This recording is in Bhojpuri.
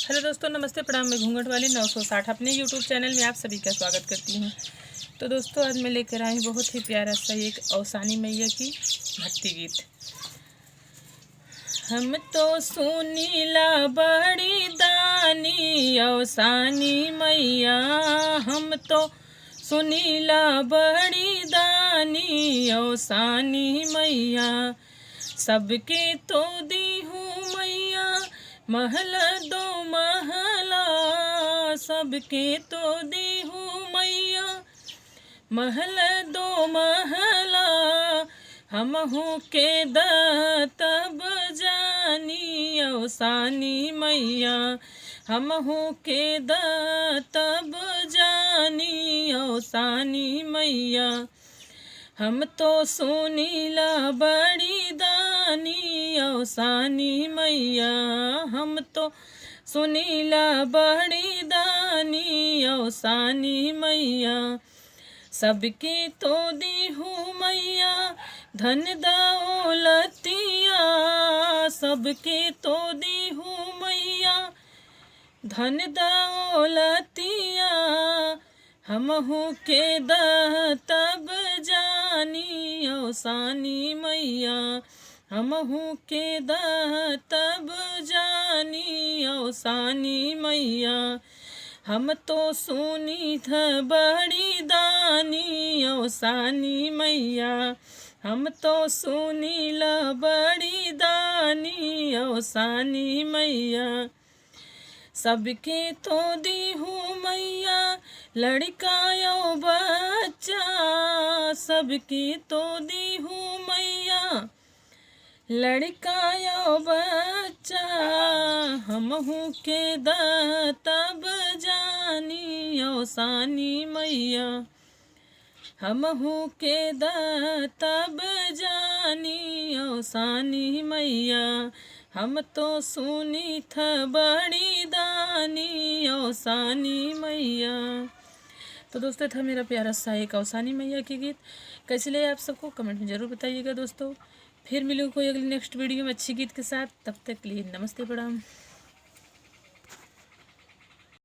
हेलो दोस्तों, नमस्ते, प्रणाम। मैं घूंघट वाली 960 अपने यूट्यूब चैनल में आप सभी का स्वागत करती हूँ। तो दोस्तों, आज मैं लेकर आई बहुत ही प्यारा सा एक औसानी मैया की भक्ति गीत। हम तो सुनीला बड़ी दानी औसानी मैया, हम तो सुनीला बड़ी दानी औसानी मैया, सबके तो दी हूँ मैया महल दो महला, सबके तो दी हूँ मैया महल दो महला, हमहू के तब जानी औसानी मैया, हमहू के तब जानी औसानी मैया, हम तो सुनीला बड़ी दानी औसानी मैया, हम तो सुनीला बड़ी दानी औसानी मैया, सबके तो दी हूँ मैया धन दौलतिया, सबके तो दी हूँ मैया धन दौलतिया, हमहू के तब जानी औसानी मैया, हमहू के तब जानी औसानी मैया, हम तो सुनी था बड़ी दानी औसानी मैया, हम तो सुनीला बड़ी दानी औसानी मैया, सबके तो दी हूँ मैया लड़का यो बच्चा, सबके तो दी हूँ मैया लड़का यो बच्चा, हमहू के तब जानी औसानी मैया, हमहू के तब जानी औसानी मैया, हम तो सुनी था बड़ी दानी औसानी मैया। तो दोस्तों, था मेरा प्यारा सा एक औसानी मैया की गीत। कैसे लगे आप सबको कमेंट में ज़रूर बताइएगा दोस्तों। फिर मिलूँ कोई अगली नेक्स्ट वीडियो में अच्छी गीत के साथ। तब तक के लिए नमस्ते, प्रणाम।